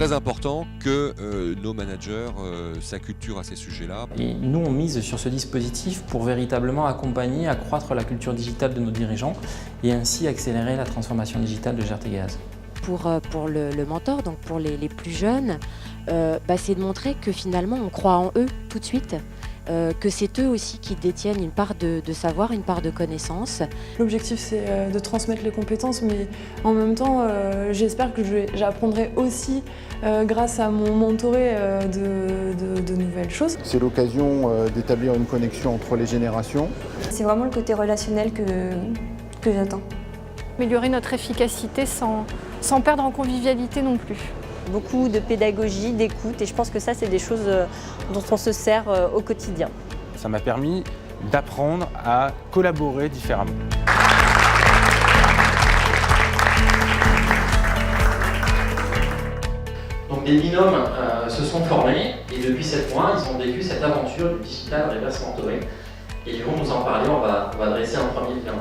très important que nos managers s'acculturent à ces sujets-là. Et nous, on mise sur ce dispositif pour véritablement accompagner, accroître la culture digitale de nos dirigeants et ainsi accélérer la transformation digitale de GRTgaz. Pour le mentor, donc pour les plus jeunes, c'est de montrer que finalement on croit en eux tout de suite, que c'est eux aussi qui détiennent une part de savoir, une part de connaissance. L'objectif c'est de transmettre les compétences, mais en même temps j'espère que j'apprendrai aussi grâce à mon mentoré de nouvelles choses. C'est l'occasion d'établir une connexion entre les générations. C'est vraiment le côté relationnel que j'attends. Améliorer notre efficacité sans perdre en convivialité non plus. Beaucoup de pédagogie, d'écoute, et je pense que ça, c'est des choses dont on se sert au quotidien. Ça m'a permis d'apprendre à collaborer différemment. Donc des binômes se sont formés et depuis 7 mois, ils ont vécu cette aventure du digital reverse mentoring. Et ils vont nous en parler, on va dresser un premier bilan.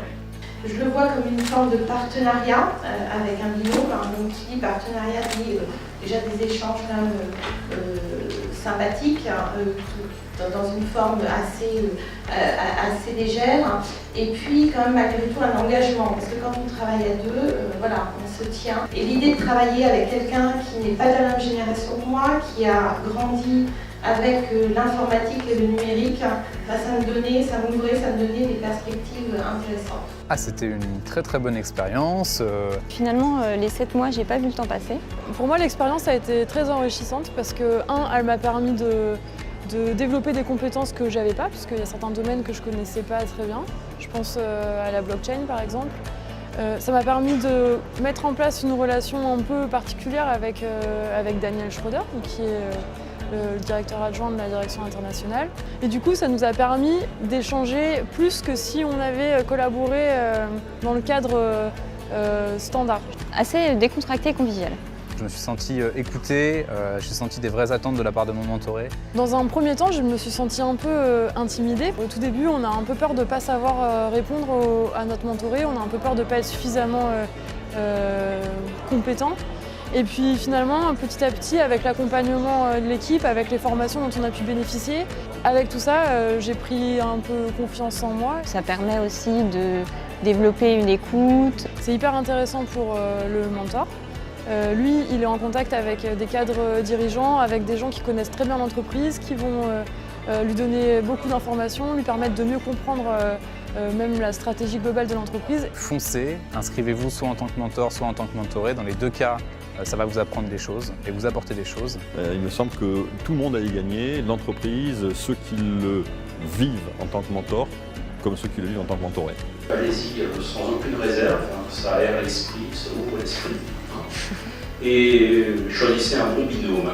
Je le vois comme une forme de partenariat avec un binôme. Donc qui dit partenariat dit déjà des échanges sympathiques, dans une forme assez légère. Et puis quand même malgré tout un engagement, parce que quand on travaille à deux, on se tient. Et l'idée de travailler avec quelqu'un qui n'est pas de la même génération que moi, qui a grandi avec l'informatique et le numérique, ça me donnait des perspectives intéressantes. C'était une très bonne expérience. Finalement, les 7 mois, j'ai pas vu le temps passer. Pour moi, l'expérience a été très enrichissante parce que, elle m'a permis de développer des compétences que j'avais pas, parce qu'il y a certains domaines que je connaissais pas très bien. Je pense à la blockchain par exemple. Ça m'a permis de mettre en place une relation un peu particulière avec Daniel Schroeder, qui est le directeur adjoint de la direction internationale. Et du coup, ça nous a permis d'échanger plus que si on avait collaboré dans le cadre standard. Assez décontracté et convivial. Je me suis senti écouté, j'ai senti des vraies attentes de la part de mon mentoré. Dans un premier temps, je me suis sentie un peu intimidée. Au tout début, on a un peu peur de ne pas savoir répondre à notre mentoré, on a un peu peur de ne pas être suffisamment compétent. Et puis finalement, petit à petit, avec l'accompagnement de l'équipe, avec les formations dont on a pu bénéficier, avec tout ça, j'ai pris un peu confiance en moi. Ça permet aussi de développer une écoute. C'est hyper intéressant pour le mentor. Lui, il est en contact avec des cadres dirigeants, avec des gens qui connaissent très bien l'entreprise, qui vont lui donner beaucoup d'informations, lui permettre de mieux comprendre même la stratégie globale de l'entreprise. Foncez, inscrivez-vous soit en tant que mentor, soit en tant que mentoré. Dans les deux cas, ça va vous apprendre des choses et vous apporter des choses. Il me semble que tout le monde a y gagné, l'entreprise, ceux qui le vivent en tant que mentor, comme ceux qui le vivent en tant que mentoré. Allez-y sans aucune réserve, ça aère l'esprit, ça ouvre l'esprit. Et choisissez un bon binôme.